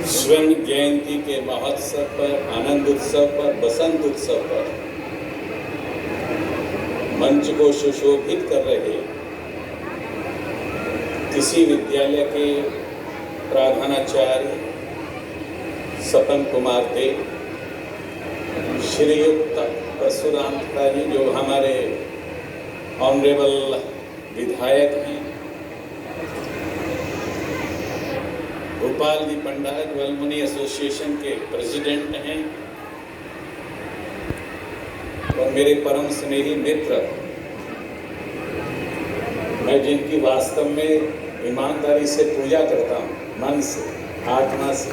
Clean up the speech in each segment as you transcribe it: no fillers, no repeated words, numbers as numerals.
स्वर्ण जयंती के महोत्सव पर, आनंद उत्सव पर, बसंत उत्सव पर मंच को सुशोभित कर रहे किसी विद्यालय के प्रधानाचार्य सपन कुमार दे, श्रीयुक्त परशुराम जी जो हमारे ऑनरेबल विधायक हैं, गोपाल जी पंडा जो एलुमनी एसोसिएशन के प्रेसिडेंट हैं, और मेरे परम स्नेही मित्र, मैं जिनकी वास्तव में ईमानदारी से पूजा करता हूँ, मन से, आत्मा से।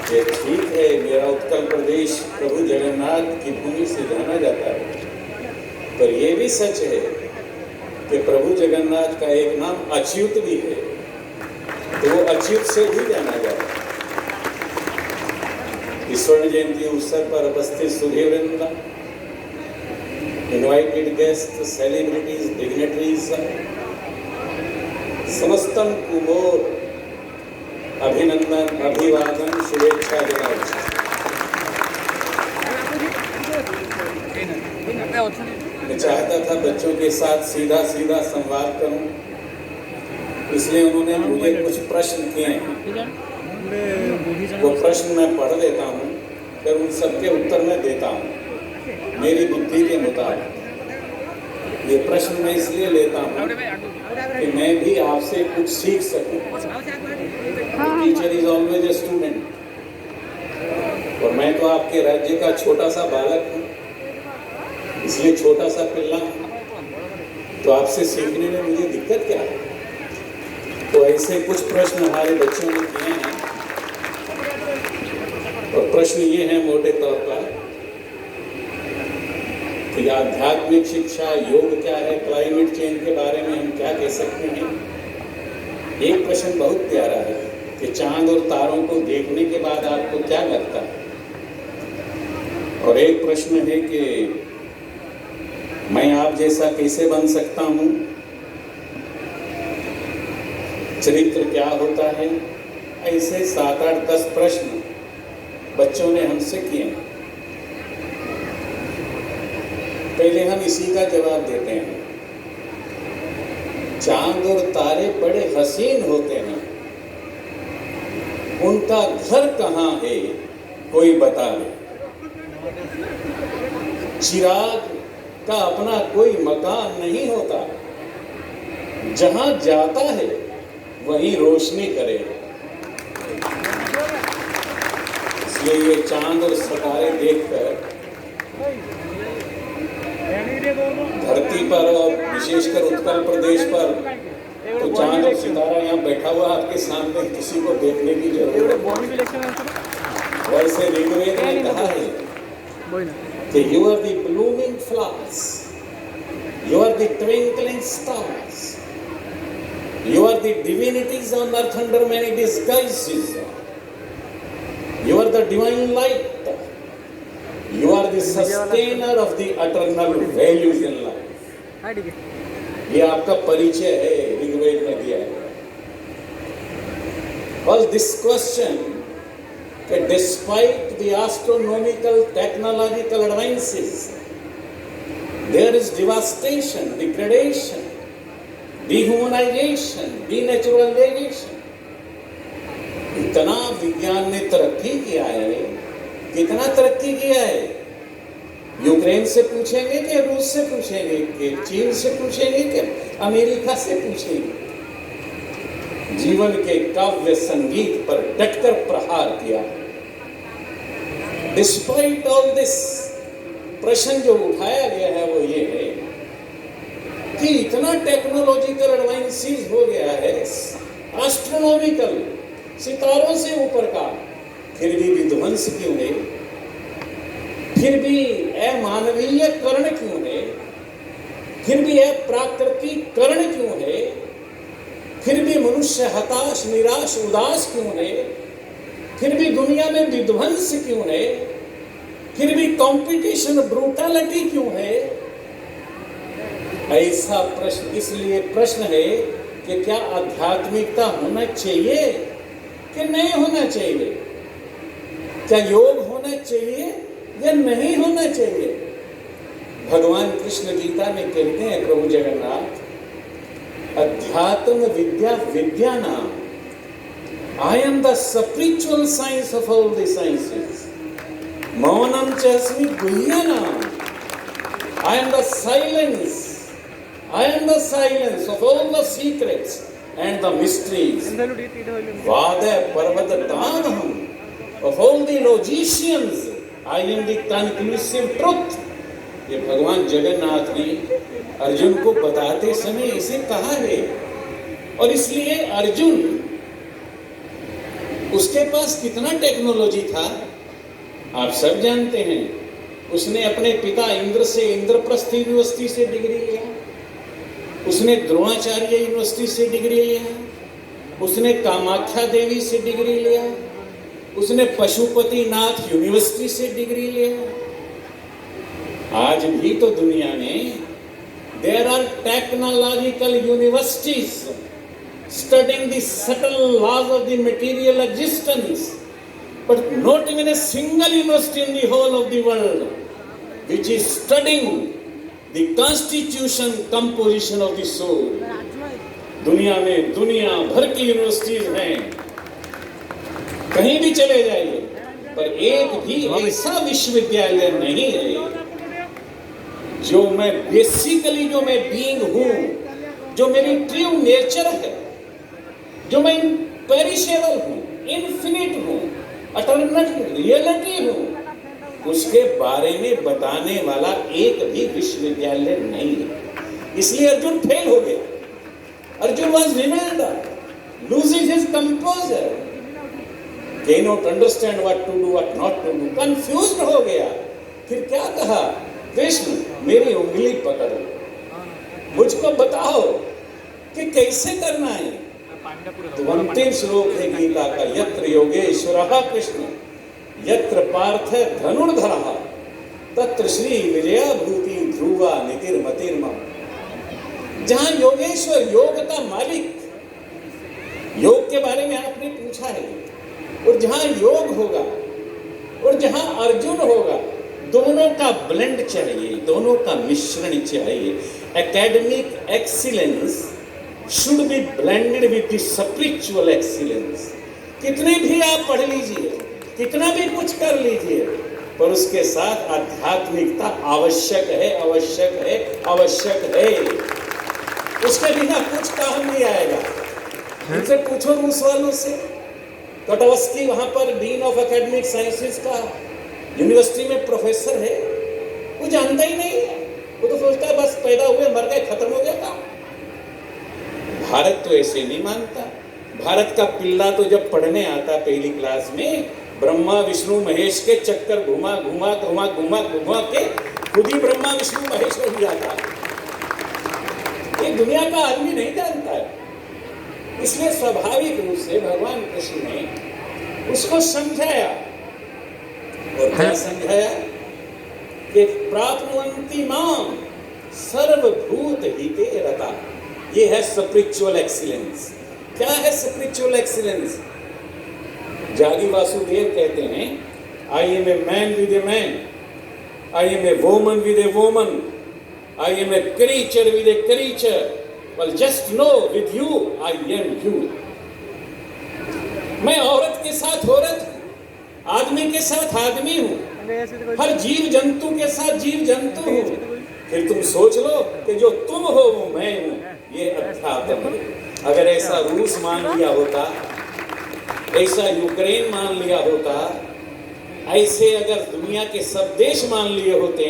ये ठीक है, मेरा उत्कल प्रदेश प्रभु जगन्नाथ की भूमि से जाना जाता है, पर यह भी सच है कि प्रभु जगन्नाथ का एक नाम अच्युत भी है, तो वो अच्युत से भी जाना जाता है। इस स्वर्ण जयंती उत्सव पर उपस्थित सुधीवृंद, इनवाइटेड गेस्ट, सेलिब्रिटीज, डिग्नेटरीज, समस्तन कुमोर अभिनंदन, अभिवादन, शुभेच्छा जनाब। मैं चाहता था बच्चों के साथ सीधा सीधा संवाद करूं, इसलिए उन्होंने मुझे कुछ प्रश्न किए हैं। वो प्रश्न मैं पढ़ देता हूं, फिर उन सबके उत्तर मैं देता हूं मेरी बुद्धि के मुताबिक। ये प्रश्न मैं इसलिए लेता हूं कि मैं भी आपसे कुछ सीख सकूं। Teacher is always a student, और मैं तो आपके राज्य का छोटा सा बालक हूं, इसलिए छोटा सा पिल्ला, तो आपसे सीखने में मुझे दिक्कत क्या है? तो ऐसे कुछ प्रश्न हमारे बच्चों ने किए हैं, और प्रश्न ये हैं मोटे तौर पर कि आध्यात्मिक शिक्षा, योग क्या है, क्लाइमेट चेंज के बारे में हम क्या कह सकते हैं। एक प्रश्न बहुत प्यारा है कि चांद और तारों को देखने के बाद आपको क्या लगता है, और एक प्रश्न है कि मैं आप जैसा कैसे बन सकता हूं, चरित्र क्या होता है। ऐसे 7, 8, 10 प्रश्न बच्चों ने हमसे किए। पहले हम इसी का जवाब देते हैं। चांद और तारे बड़े हसीन होते हैं, उनका घर कहाँ है कोई बता दे। चिराग का अपना कोई मकान नहीं होता, जहां जाता है वहीं रोशनी करे। इसलिए ये चांद और सितारे देखकर धरती पर और विशेषकर उत्कल प्रदेश पर, तो चांद और सितारा यहाँ बैठा हुआ आपके सामने, किसी को देखने की जरूरत नहीं। वैसे ऋग्वेद ने कहा है कि you are the blooming flowers, you are the twinkling stars, you are the divinities on earth under many disguises, you are the divine light, you are the sustainer of the eternal values in life. ये आपका परिचय है, ऋग्वेद ने दिया है। Well, this question, that despite the astronomical technological advances, there is devastation, degradation, dehumanization, denaturalization. इतना विज्ञान ने तरक्की किया है, कितना तरक्की किया है। यूक्रेन से पूछेंगे कि रूस से पूछेंगे कि चीन से पूछेंगे कि अमेरिका से पूछेंगे, जीवन के काव्य संगीत पर डटकर प्रहार किया। डिस्पाइट ऑल दिस, प्रश्न जो उठाया गया है वो ये है कि इतना टेक्नोलॉजिकल एडवांसेस हो गया है, एस्ट्रोनॉमिकल, सितारों से ऊपर का, फिर भी विध्वंस क्यों है, फिर भी अमानवीय करण क्यों है, फिर भी अप्राकृतिकरण क्यों है, फिर भी मनुष्य हताश, निराश, उदास क्यों है, फिर भी दुनिया में विध्वंस क्यों है, फिर भी कंपटीशन, ब्रूटलिटी क्यों है। ऐसा प्रश्न इसलिए प्रश्न है कि क्या आध्यात्मिकता होना चाहिए कि नहीं होना चाहिए, क्या योग होना चाहिए या नहीं होना चाहिए। भगवान कृष्ण गीता में कहते हैं, प्रभु जगन्नाथ, अध्यात्म विद्या विद्या नाम, I am the spiritual science of all the sciences, मौनम च अस्मि गुह्यनाम, I am the silence, I am the silence of all the secrets and the mysteries. Vada Parvatatanaham, of all the logicians, I am the conclusive truth. ये भगवान जगन्नाथ ने अर्जुन को बताते समय इसे कहा है, और इसलिए अर्जुन, उसके पास कितना टेक्नोलॉजी था आप सब जानते हैं। उसने अपने पिता इंद्र से इंद्रप्रस्थ यूनिवर्सिटी से डिग्री लिया, उसने द्रोणाचार्य यूनिवर्सिटी से डिग्री लिया, उसने कामाख्या देवी से डिग्री लिया, उसने पशुपति नाथ यूनिवर्सिटी से डिग्री लिया। आज भी तो दुनिया में there are technological universities studying the subtle laws of the material existence, but not even a single university in the whole of the world which is studying The constitution composition of the soul. दुनिया में दुनिया भर की universities हैं, कहीं भी चले जाइए, पर एक भी ऐसा विश्वविद्यालय नहीं है जो मैं बेसिकली, जो मैं बीइंग हूं, जो मेरी ट्रू नेचर है, जो मैं पेरिशेबल हूं, इन्फिनिट हूं, अटर्नल रियलिटी हूं, उसके बारे में बताने वाला एक भी विश्वविद्यालय नहीं है। इसलिए अर्जुन फेल हो गया। Arjun was bewildered, losing his composure, cannot understand what to do, what not to do, confused हो गया। फिर क्या कहा, कृष्ण मेरी उंगली पकड़ो, मुझको बताओ कि कैसे करना है। तो अंतिम श्लोक है गीता का, यत्र योगेश्वरः कृष्ण यत्र पार्थ धनुर्धरः तत्र श्री विजया भूति ध्रुवा नितिर्मतिर्मम। जहां योगेश्वर, योग का मालिक, योग के बारे में आपने पूछा है, और जहां योग होगा और जहां अर्जुन होगा, दोनों का ब्लेंड चाहिए, दोनों का मिश्रण चाहिए। Academic excellence should be blended with the spiritual excellence. कितने भी आप पढ़ लीजिए, कितना भी कुछ कर लीजिए, पर उसके साथ आध्यात्मिकता आवश्यक है, आवश्यक है, आवश्यक है। उसके बिना कुछ काम नहीं आएगा। उनसे पूछो रूस वालों से, कटोस्की वहां पर डीन ऑफ एकेडमिक साइंसेस का यूनिवर्सिटी में प्रोफेसर है, वो जानता ही नहीं है। वो तो सोचता है बस पैदा हुए, मर गए, खत्म हो गया काम। भारत तो ऐसे नहीं मानता। भारत का पिल्ला तो जब पढ़ने आता पहली क्लास में, ब्रह्मा विष्णु महेश के चक्कर घुमा घुमा घुमा घुमा घुमा के खुद ही ब्रह्मा विष्णु महेश बन जाता। ये दुनिया का आदमी नहीं जानता है। इसलिए स्वाभाविक रूप से भगवान कृष्ण ने उसको समझाया, और क्या समझाया कि प्राप्नुवन्ति माम सर्वभूत हिते रता। ये है स्पिरिचुअल एक्सीलेंस। क्या है स्पिरिचुअल एक्सीलेंस? जागी वासुदेव कहते हैं, I am a man with a man, I am a woman with a woman, I am a creature with a creature, well just know with you I am you। मैं औरत के साथ औरत हूँ, आदमी के साथ आदमी हूँ, हर जीव जंतु के साथ जीव जंतु हूँ। फिर तुम सोच लो कि जो तुम हो वो मैं हूँ। ये अध्यात्म है। अगर ऐसा रूस मान लिया होता, ऐसा यूक्रेन मान लिया होता, ऐसे अगर दुनिया के सब देश मान लिए होते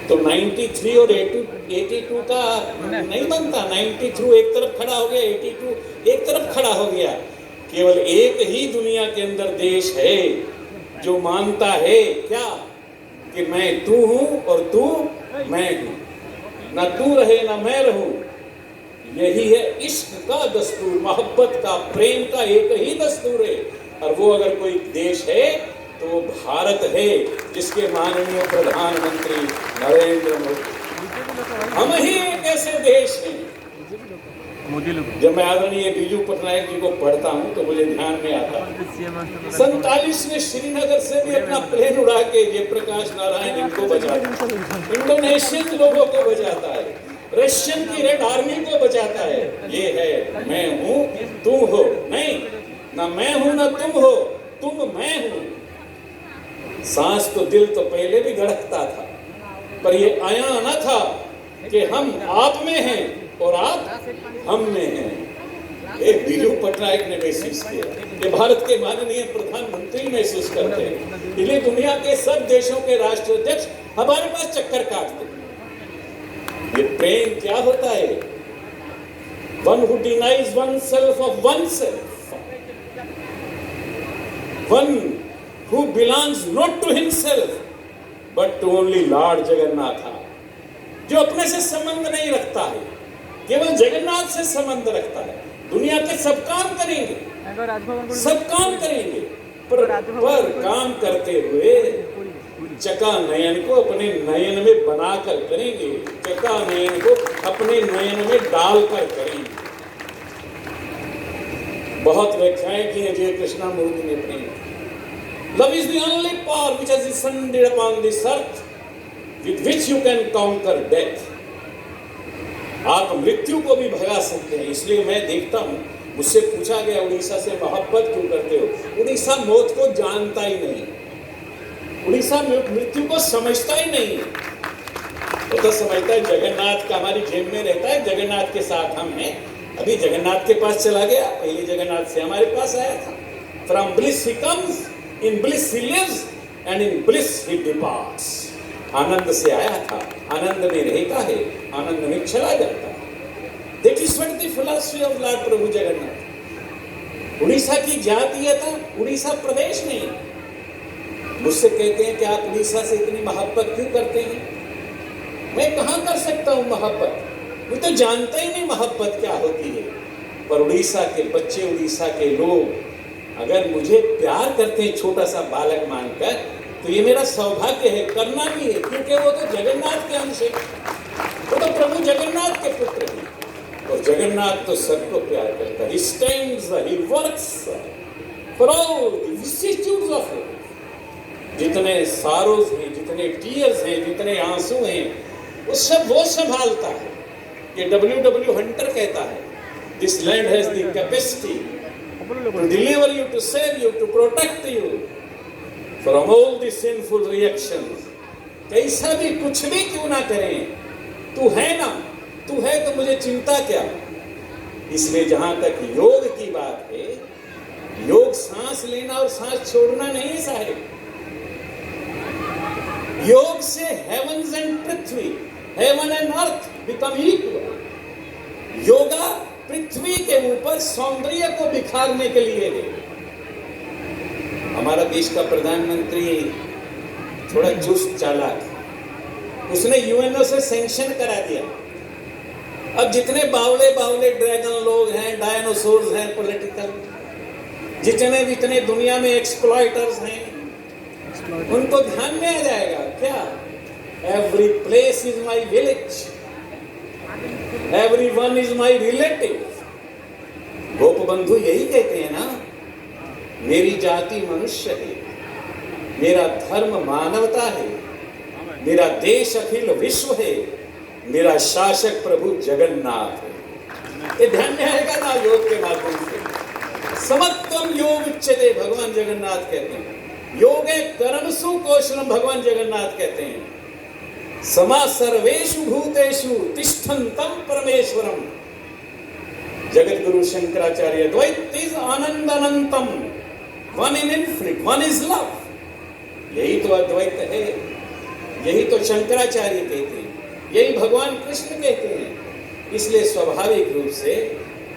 तो 93 और 82 का नहीं बनता। 93 एक तरफ खड़ा हो गया, 82 एक तरफ खड़ा हो गया। केवल एक ही दुनिया के अंदर देश है जो मानता है क्या, कि मैं तू हूं और तू मैं हूं, ना तू रहे ना मैं रहूं। यही है इश्क का दस्तूर, मोहब्बत का, प्रेम का एक ही दस्तूर है। और वो अगर कोई देश है तो वो भारत है, जिसके माननीय प्रधानमंत्री नरेंद्र मोदी। हम ही एक ऐसे देश हैं जब मैं आदरणीय बीजू पटनायक जी को पढ़ता हूँ तो मुझे ध्यान में आता है 47 में श्रीनगर से भी अपना प्लेन उड़ा के जयप्रकाश नारायण इनको बचाता है, इंडोनेशियन लोगों को बचाता है, रशियन की रेड आर्मी को बचाता है। ये है मैं हूँ तुम हो, नहीं ना मैं हूँ ना तुम हो, तुम मैं हूँ। सांस तो दिल तो पहले भी धड़कता था, पर ये आया न था कि हम आप में हैं और आप हम में हैं। एक बीजू पटनायक ने महसूस किया, ये भारत के माननीय प्रधानमंत्री महसूस करते हैं, इसलिए दुनिया के सब देशों के राष्ट्राध्यक्ष हमारे पास चक्कर काटते हैं। ये प्रेम क्या होता है? One who denies oneself of oneself, one who belongs not to himself but to only Lord Jagannath, जो अपने से संबंध नहीं रखता है, केवल जगन्नाथ से संबंध रखता है। दुनिया के सब काम करेंगे, सब काम करेंगे, पर काम करते हुए चका नयन को अपने नयन में बनाकर करेंगे, चका नयन को अपने नयन में डालकर करेंगे। बहुत व्याख्याएं की हैं जय कृष्णा मूर्ति ने अपनी। Love is the only power which has descended upon this earth with which you can conquer death. आप मृत्यु को भी भगा सकते हैं। इसलिए मैं देखता हूँ, मुझसे पूछा गया उड़ीसा से मोहब्बत क्यों करते हो? उड़ीसा मौत को जानता ही नहीं, उड़ीसा मृत्यु को समझता ही नहीं। वो तो समझता है जगन्नाथ का हमारी जेब में रहता है, जगन्नाथ के साथ हम हैं। अभी जगन्नाथ के पास चला गया, पहले जगन्नाथ से हमारे पास आया था। From bliss he comes, in bliss he lives, and in bliss he departs. आनंद से आया था, आनंद में रहता है, आनंद में चला जाता है। That is what the philosophy of Lord प्रभु जगन्नाथ। उड़ीसा की जातीयता, उड़ीसा प्रदेश नहीं। मुझसे कहते हैं कि आप उड़ीसा से इतनी मोहब्बत क्यों करते हैं? मैं कहाँ कर सकता हूँ मोहब्बत? मैं तो जानता ही नहीं मोहब्बत क्या होती है। पर उड़ीसा के बच्चे, उड़ीसा के लोग अगर मुझे प्यार करते हैं छोटा सा बालक मानकर, तो ये मेरा सौभाग्य है, करना भी है, क्योंकि वो तो जगन्नाथ के अंश है, वो तो प्रभु जगन्नाथ के पुत्र हैं। और जगन्नाथ तो सबको प्यार करता है। He stands, he works for all the vicissitudes of life। जितने सारोज हैं, जितने टीयर्स हैं, जितने आंसू हैं, वो सब वो संभालता है। ये W.W. हंटर कहता है, This land has the capacity to deliver you, to save you, to protect you from all the sinful reactions। कैसा भी कुछ भी क्यों ना करें, तू है ना, तू है तो मुझे चिंता क्या। इसलिए जहां तक योग की बात है, योग सांस लेना और सांस छोड़ना नहीं साहेब। योग से हेवंस एंड पृथ्वी, heaven and earth become equal. Yoga पृथ्वी के ऊपर सौंदर्य को बिखारने के लिए है। हमारा देश का प्रधानमंत्री थोड़ा चुस्त चालाक, उसने यूएनओ से सैंक्शन करा दिया। अब जितने बावले बावले ड्रैगन लोग हैं, डायनासोर्स हैं पॉलिटिकल, जितने दुनिया में एक्सप्लॉइटर्स हैं, उनको ध्यान में आ जाएगा क्या? Every place is my village, everyone is my relative। गोप बंधु यही कहते हैं ना, मेरी जाति मनुष्य है, मेरा धर्म मानवता है, मेरा देश अखिल विश्व है, मेरा शासक प्रभु जगन्नाथ है। ये ध्यान में आएगा ना योग के माध्यम से। समत्वम योग उच्यते, भगवान जगन्नाथ कहते हैं। योगे कर्मसु कौशलम, भगवान जगन्नाथ कहते हैं। समा सर्वेषु भूतेषु तिष्ठन्तं परमेश्वरम। जगत गुरु शंकराचार्य, द्वैत इज आनंद अनंतम, one in infinite, one is love. यही तो अद्वैत है, यही तो शंकराचार्य कहते हैं, यही भगवान कृष्ण कहते हैं। इसलिए स्वाभाविक रूप से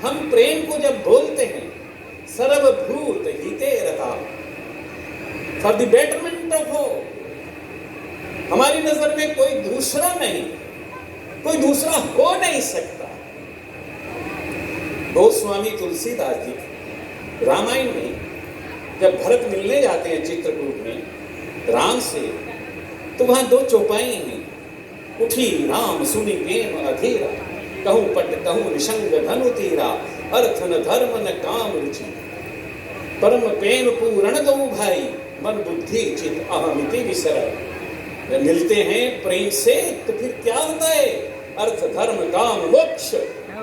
हम प्रेम को जब बोलते हैं, सर्वभूत हिते रता, for the betterment of all. हमारी नजर में कोई दूसरा नहीं, कोई दूसरा हो नहीं सकता। गोस्वामी तुलसीदास जी रामायण में जब भरत मिलने जाते हैं चित्रकूट में राम से, तो वहां दो चौपाई हैं। उठी राम सुनी प्रेम अधीरा, कहूँ पट कहूँ निशंग धनु तीरा, अर्थ न धर्म न काम रुचि, परम प्रेम पूरण दो भाई, मन बुद्धि चित अहमिति विसर। मिलते हैं प्रेम से तो फिर क्या होता है? अर्थ धर्म काम मोक्ष,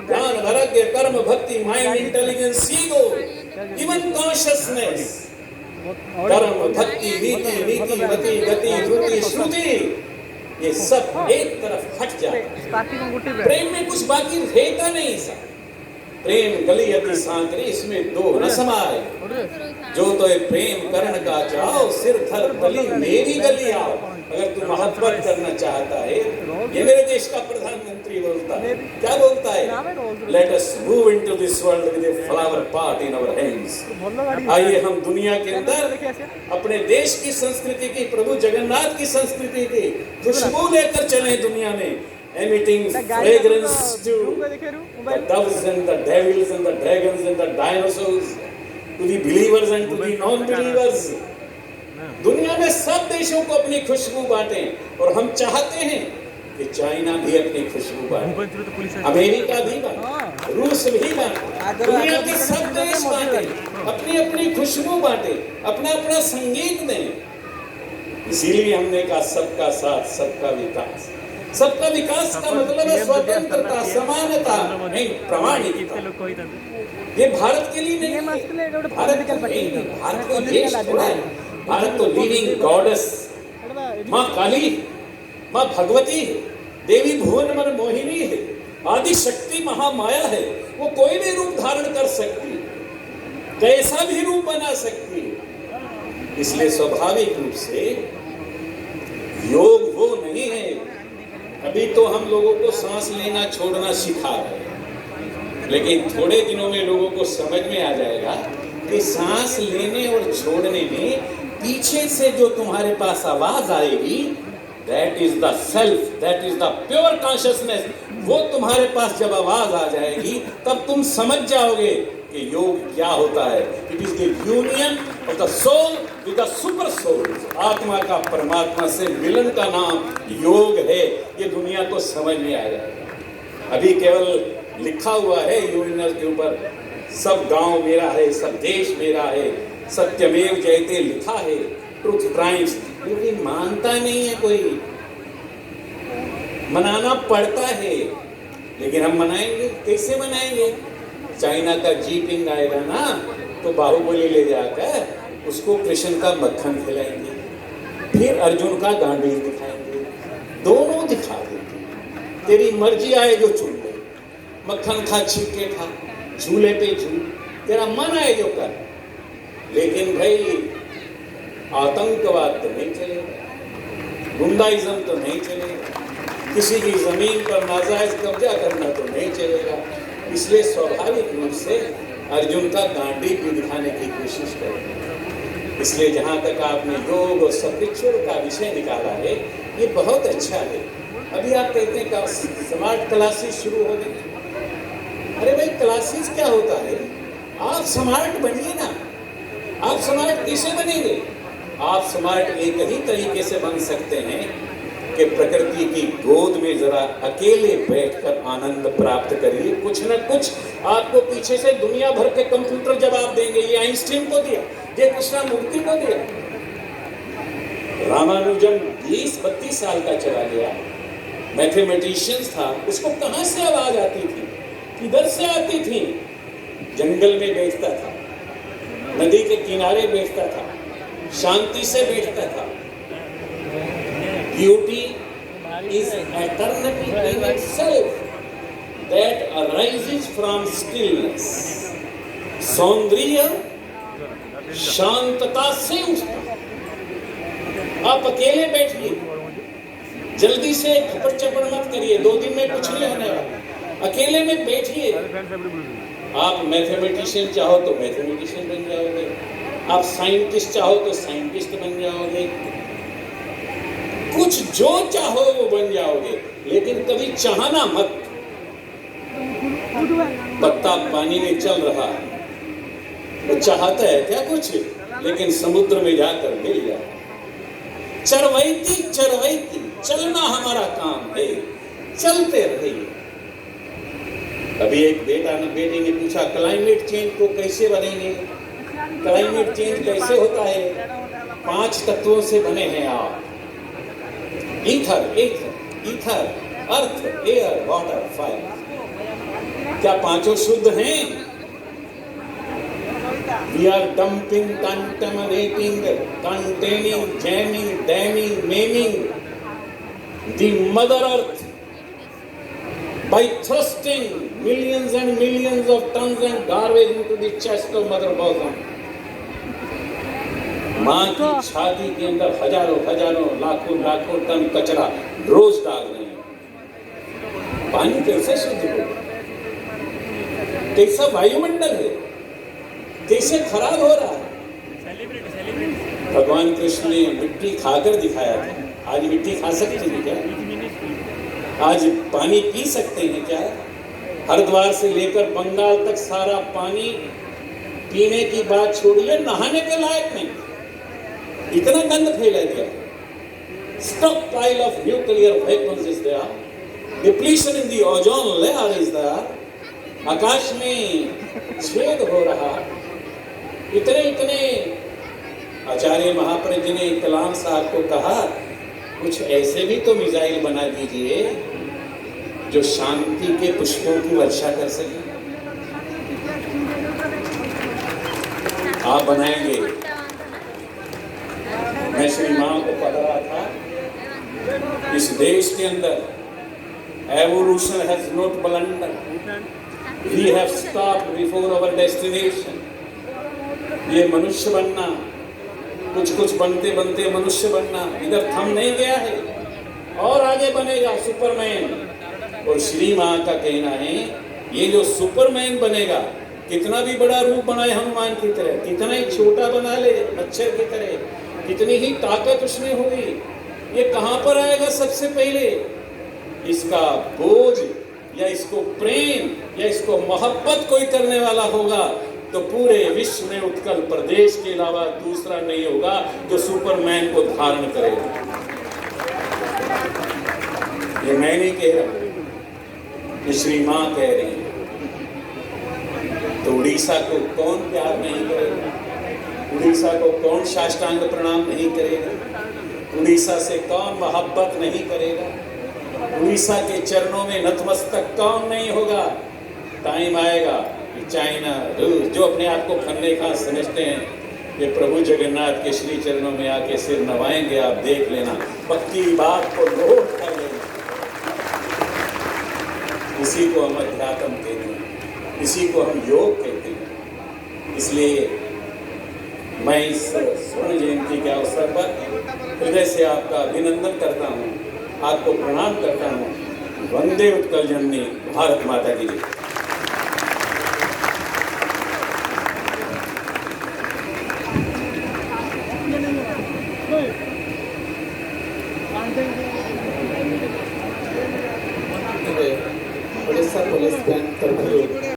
ज्ञान वैराग्य कर्म भक्ति mind intelligence ego even consciousness, कर्म भक्ति नीति नीति मति गति धृति श्रुति, ये सब एक तरफ हट जाता है। प्रेम में कुछ बाकी रहता नहीं सा। प्रेम गली अति सांकरी, इसमें दो न समाए, जो तो प्रेम करण का चाहो, सिर धर बलि मेरी गली आओ। अगर तू महत्वत करना चाहता है, ये मेरे देश का प्रधानमंत्री बोलता है, क्या बोलता है? Let us move into this world with a flower pot in our hands. आइए हम दुनिया के अंदर अपने देश की संस्कृति की, प्रभु जगन्नाथ की संस्कृति की खुशबू लेकर चले दुनिया में, emitting fragrance to the doves and the devils and the dragons and the dinosaurs, to the believers and to the non-believers। दुनिया में सब देशों को अपनी खुशबू बांटें, और हम चाहते हैं कि चाइना भी अपनी खुशबू बांटे, अमेरिका भी बांटे, रूस भी बांटे, दुनिया के सब देश बांटे, अपनी अपनी खुशबू बांटे, अपना अपना संगीत दें। इसीलिए हमने कहा सबका साथ सबका विकास। सबका विकास का मतलब है स्वतंत्रता, समानता, नहीं प्रमाणिकता। ये भारत के लिए नहीं, भारत को देश थोड़ा है। भारत तो लिविंग गॉडेस, माँ काली, माँ भगवती, देवी भुवन मन मोहिनी है, आदि शक्ति महामाया है। वो कोई भी रूप धारण कर सकती है, कैसा भी रूप बना सकती है। इसलिए स्वाभाविक रूप से योग वो नहीं है। अभी तो हम लोगों को सांस लेना छोड़ना सिखा रहे हैं, लेकिन थोड़े दिनों में लोगों को समझ में आ जाएगा कि सांस लेने और छोड़ने में पीछे से जो तुम्हारे पास आवाज आएगी, that is the self, that is the pure consciousness. वो तुम्हारे पास जब आवाज आ जाएगी, तब तुम समझ जाओगे कि योग क्या होता है। It is the union of the soul with the super soul. आत्मा का परमात्मा से मिलन का नाम योग है। ये दुनिया को समझ में आ जाएगा। अभी केवल लिखा हुआ है यूरिनल के ऊपर, सब गांव मेरा है, सब देश मेरा है, सत्यमेव जयते लिखा है, ट्रुथ ट्राइम्स, लेकिन मानता नहीं है कोई। मनाना पड़ता है, लेकिन हम मनाएंगे कैसे? मनाएंगे चाइना का जीपिंग आएगा ना, तो बाहुबली ले जाकर उसको कृष्ण का मक्खन खिलाएंगे, फिर अर्जुन का गांडीव दिखाएंगे, दोनों दिखा देंगे। तेरी मर्जी आए जो चुन ले, मक्खन खा, छिलके खा, झूले पे झूल, तेरा मन आए जो कर। लेकिन भाई आतंकवाद तो नहीं चलेगा, गुंडाइज्म तो नहीं चलेगा, किसी की जमीन पर नाजायज कब्जा करना तो नहीं चलेगा। इसलिए स्वाभाविक रूप से अर्जुन का गांडीव भी दिखाने की कोशिश करेंगे। इसलिए जहाँ तक आपने योग और सत्रिक्षुर का विषय निकाला है, ये बहुत अच्छा है। अभी आप कहते हैं कि स्मार्ट क्लासेस शुरू हो गई। अरे भाई क्लासेस क्या होता है? आप स्मार्ट बनिए ना। आप स्मार्ट कैसे बनेंगे? आप स्मार्ट एक ही तरीके से बन सकते हैं कि प्रकृति की गोद में जरा अकेले बैठकर आनंद प्राप्त करिए। कुछ न कुछ आपको पीछे से दुनिया भर के कंप्यूटर जवाब देंगे। ये आइंस्टीन को दिया, ये कृष्णमूर्ति को दिया। रामानुजन 20-32 साल का चला गया, मैथमेटिशियंस था, उसको कहाँ से आवाज आती थी? किधर से आती थी? जंगल में बैठता था, नदी के किनारे बैठता था, शांति से बैठता था। Beauty is eternity in itself that arises from stillness. सौंदर्य शांतता से उठता। आप अकेले बैठिए, जल्दी से खपड़ चपड़ मत करिए, 2 दिन में कुछ नहीं होने वाला। अकेले में बैठिए। आप मैथमेटिशियन चाहो तो मैथमेटिशियन बन जाओगे, आप साइंटिस्ट चाहो तो साइंटिस्ट बन जाओगे, कुछ जो चाहो वो बन जाओगे। लेकिन कभी चाहना मत। पत्ता पानी में चल रहा है, वो चाहता है क्या कुछ? लेकिन समुद्र में जाकर मिल जाए। चरवैती चरवैती, चलना हमारा काम है, चलते रहिए। अभी एक बेटी ने पूछा क्लाइमेट चेंज को कैसे बनेंगे, क्लाइमेट चेंज कैसे होता है? 5 तत्वों से बने हैं आप, ईथर, अर्थ, एयर, वाटर, फायर। क्या पांचों शुद्ध हैं? We are dumping, contaminating, containing, jamming, damming, maiming the mother earth by thrusting millions and millions of tons and garbage into the chest of mother bosom. माँ की छाती के अंदर हजारों लाखों टन कचरा रोज डाल रहे हैं। पानी कैसे शुद्ध हो? कैसा वायुमंडल है, कैसे खराब हो रहा है? भगवान कृष्ण ने मिट्टी खाकर दिखाया था। आज मिट्टी खा सकते हैं क्या? आज पानी पी सकते हैं क्या? हरिद्वार से लेकर बंगाल तक सारा पानी पीने की बात छोड़िए, नहाने के लायक नहीं। इतना गंद फैला गया। Stockpile of nuclear weapons is there, depletion in the ozone layer is there, आकाश में छेद हो रहा। इतने आचार्य महाप्रज्ञ ने कलाम साहब को कहा, कुछ ऐसे भी तो मिसाइल बना दीजिए जो शांति के पुष्पों की वर्षा कर सके। आप बनाएंगे? मैं श्री मां को पढ़ रहा था, इस देश के अंदर evolution has not blunder, we have stopped before our destination. ये मनुष्य बनना, कुछ बनते मनुष्य बनना इधर थम नहीं गया है, और आगे बनेगा सुपरमैन। और श्री मां का कहना है, ये जो सुपरमैन बनेगा, कितना भी बड़ा रूप बनाए हनुमान की तरह, कितना ही छोटा बना ले मच्छर की तरह, कितनी ही ताकत उसमें होगी, ये कहां पर आएगा? सबसे पहले इसका बोझ या इसको प्रेम या इसको मोहब्बत कोई करने वाला होगा, तो पूरे विश्व में उत्कल प्रदेश के अलावा दूसरा नहीं होगा जो सुपरमैन को धारण करेगा। ये मैं नहीं कह रहा, ये श्री मां कह रही है। तो उड़ीसा को कौन प्यार नहीं करेगा? उड़ीसा को कौन साष्टांग प्रणाम नहीं करेगा? उड़ीसा से कौन मोहब्बत नहीं करेगा? उड़ीसा के चरणों में नतमस्तक कौन नहीं होगा? टाइम आएगा कि चाइना, रूस, जो अपने आप को फन्ने खां समझते हैं, ये प्रभु जगन्नाथ के श्री चरणों में आके सिर नवाएंगे। आप देख लेना, पक्की बात को नोट कर लेना। इसी को हम अध्यात्म कहते हैं, इसी को हम योग कहते हैं। इसलिए मैं इस स्वर्ण जयंती के अवसर पर हृदय से आपका अभिनंदन करता हूँ, आपको प्रणाम करता हूँ। वंदे उत्कल जननी, भारत माता की जय। उड़ीसा पुलिस बैंड तरफ